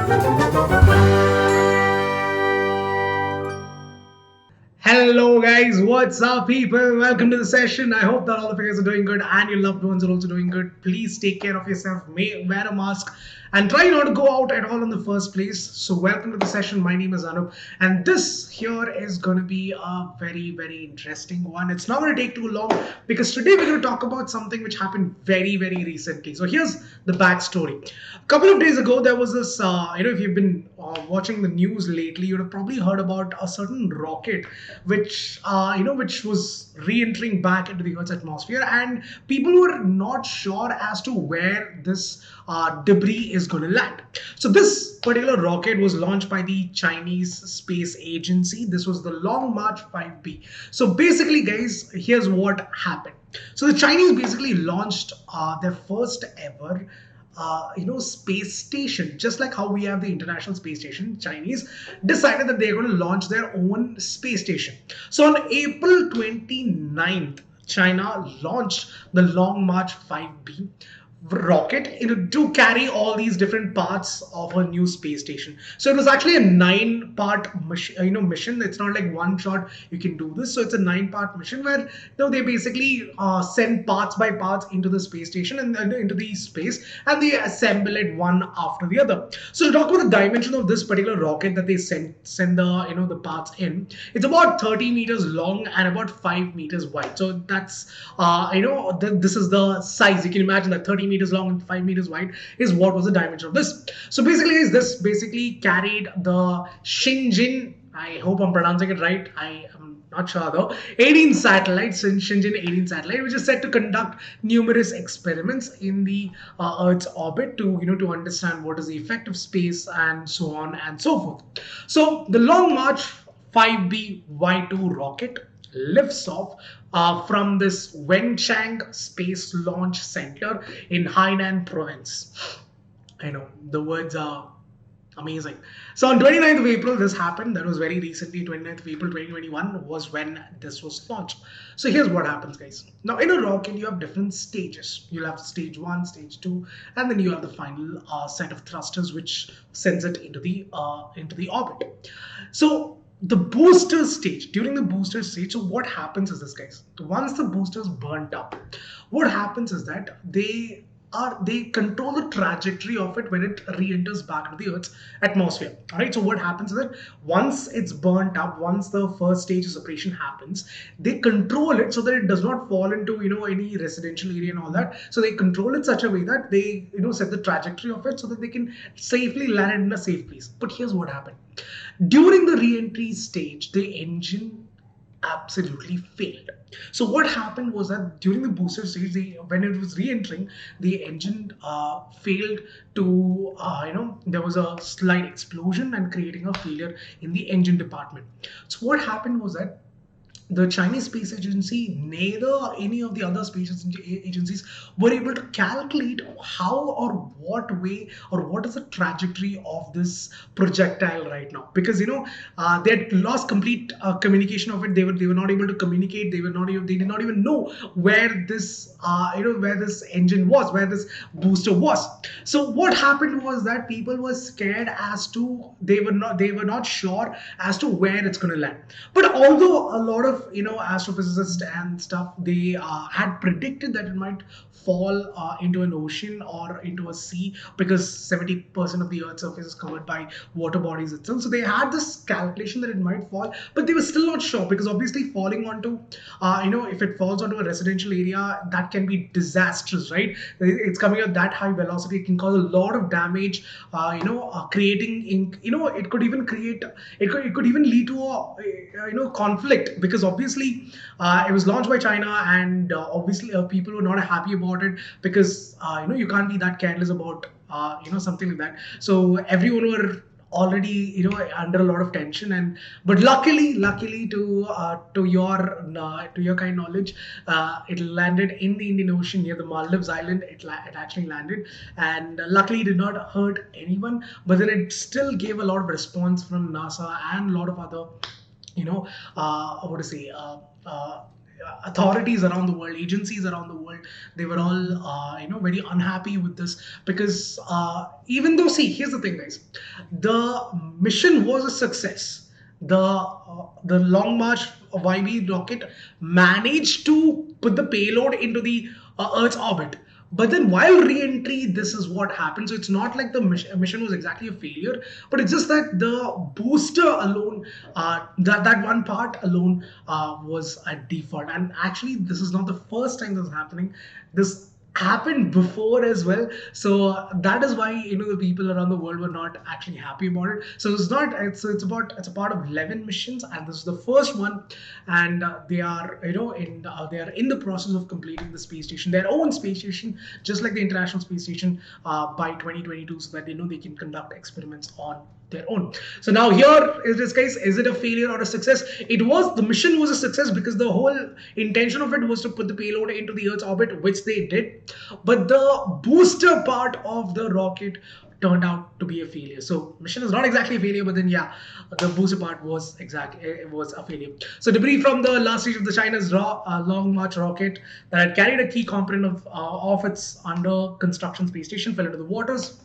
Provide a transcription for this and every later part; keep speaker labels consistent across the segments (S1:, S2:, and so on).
S1: Hello guys, what's up people? Welcome to the session. I hope that all of you guys are doing good and your loved ones are also doing good. Please take care of yourself, wear a mask and try not to go out at all in the first place. So welcome to the session. My name is Anoop and this here is going to be a very interesting one. It's not going to take too long because today we're going to talk about something which happened very recently. So here's the backstory. A couple of days ago there was this, if you've been watching the news lately, you'd have probably heard about a certain rocket which was re-entering back into the Earth's atmosphere, and people were not sure as to where this debris is going to land. So this particular rocket was launched by the Chinese Space Agency. This was the Long March 5B. So basically, guys, here's what happened. So the Chinese basically launched their first ever space station. Just like how we have the International Space Station, Chinese decided that they're going to launch their own space station. So on April 29th, China launched the Long March 5B rocket to carry all these different parts of a new space station. So it was actually a 9-part mission. It's not like one shot you can do this. So it's a 9-part mission where they basically send parts by parts into the space station and into the space, and they assemble it one after the other. So to talk about the dimension of this particular rocket that they send the parts in, it's about 30 meters long and about 5 meters wide. So that's this is the size. You can imagine that 30 meters long and 5 meters wide is what was the dimension of this. So basically, this basically carried the Shenzhen, I hope I'm pronouncing it right, I am not sure though, 18 satellites, Shenzhen 18 satellite, which is set to conduct numerous experiments in the Earth's orbit to understand what is the effect of space and so on and so forth. So the Long March 5B Y2 rocket lifts off from this Wenchang Space Launch Center in Hainan province. I know, the words are amazing. So on 29th of April, this happened. That was very recently. 29th of April 2021 was when this was launched. So here's what happens, guys. Now in a rocket, you have different stages. You'll have stage 1, stage 2, and then you have the final set of thrusters which sends it into the orbit. So the booster stage, during the booster stage, so what happens is this, guys. Once the boosters burnt up, what happens is that they control the trajectory of it when it re-enters back into the Earth's atmosphere. All right. So what happens is that once it's burnt up, once the first stage of separation happens, they control it so that it does not fall into any residential area and all that. So they control it such a way that they set the trajectory of it so that they can safely land it in a safe place. But here's what happened. During the re-entry stage, the engine absolutely failed. So what happened was that during the booster stage, when it was re-entering, the engine failed to, there was a slight explosion and creating a failure in the engine department. So what happened was that the Chinese Space Agency, neither any of the other space agencies were able to calculate how or what way or what is the trajectory of this projectile right now, because they had lost complete communication of it. They were not able to communicate. They did not even know where this where this engine was, where this booster was. So what happened was that people were scared as to they were not sure as to where it's going to land. But although a lot of astrophysicists and stuff, they had predicted that it might fall into an ocean or into a sea, because 70% of the Earth's surface is covered by water bodies itself. So they had this calculation that it might fall, but they were still not sure, because obviously falling onto if it falls onto a residential area, that can be disastrous, right? It's coming at that high velocity. It can cause a lot of damage, creating it could even lead to a conflict, because obviously it was launched by China, and obviously people were not happy about it, because you can't be that careless about something like that. So everyone were already under a lot of tension, but luckily to your kind knowledge, it landed in the Indian Ocean near the Maldives island. It actually landed, and luckily did not hurt anyone, but then it still gave a lot of response from NASA and a lot of other authorities around the world, agencies around the world, they were all very unhappy with this because even though, see, here's the thing, guys, the mission was a success. The Long March YB rocket managed to put the payload into the Earth's orbit. But then while re-entry, this is what happened. So it's not like the mission was exactly a failure, but it's just that the booster alone, that one part alone was at default. And actually, this is not the first time this is happening. This happened before as well, so that is why the people around the world were not actually happy about it. So it's a part of 11 missions, and this is the first one, and they are in the process of completing the space station, their own space station, just like the International Space Station, by 2022, so that they can conduct experiments on their own. So now here is this case, is it a failure or a success? The mission was a success because the whole intention of it was to put the payload into the Earth's orbit, which they did, but the booster part of the rocket turned out to be a failure. So mission is not exactly a failure, but then yeah, the booster part was a failure. So debris from the last stage of the China's Long March rocket that had carried a key component of its under construction space station fell into the waters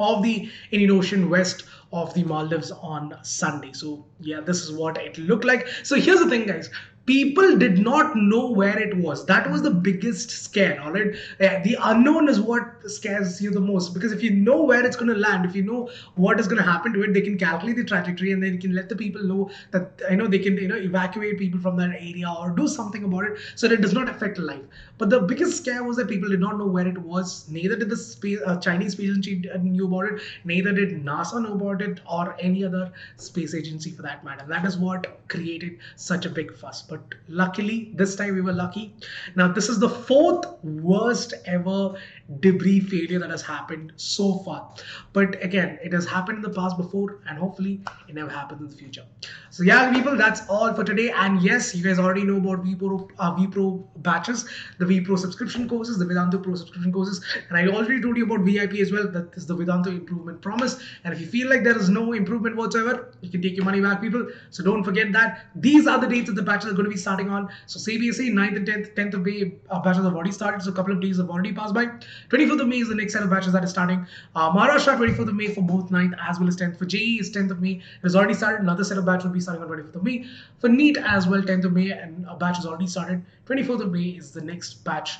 S1: of the Indian Ocean west of the Maldives on Sunday. So yeah, this is what it looked like. So here's the thing, guys. People did not know where it was. That was the biggest scare, all right? The unknown is what scares you the most, because if you know where it's going to land, if you know what is going to happen to it, they can calculate the trajectory, and then you can let the people know that they can evacuate people from that area or do something about it so that it does not affect life. But the biggest scare was that people did not know where it was. Neither did the Chinese space agency knew about it. Neither did NASA know about it, or any other space agency for that matter. That is what created such a big fuss. But luckily, this time we were lucky. Now, this is the fourth worst ever debris failure that has happened so far. But again, it has happened in the past before, and hopefully it never happens in the future. So yeah, people, that's all for today. And yes, you guys already know about vPro batches, the vPro subscription courses, the Vedantu Pro subscription courses, and I already told you about VIP as well. That is the Vedantu Improvement Promise. And if you feel like there is no improvement whatsoever, you can take your money back, people. So don't forget that. These are the dates that the batches are going to be starting on. So CBSE 9th and 10th of May batches have already started. So a couple of days have already passed by. 24th of May is the next set of batches that is starting. Maharashtra 24th of May for both 9th as well as 10th. For JEE is 10th of May. It has already started. Another set of batch will be starting on 25th of May. For NEET as well, 10th of May, and a batch has already started. 24th of May is the next batch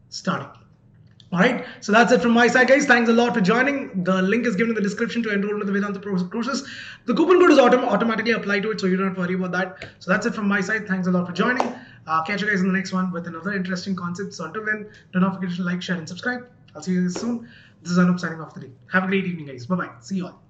S1: starting. All right, so that's it from my side, guys. Thanks a lot for joining. The link is given in the description to enroll in the Vedantu Pro courses. The coupon code is automatically applied to it, so you don't worry about that. So that's it from my side. Thanks a lot for joining. Catch you guys in the next one with another interesting concept. So until then, do not forget to like, share, and subscribe. I'll see you guys soon. This is Anoop signing off today. Have a great evening, guys. Bye-bye. See you all.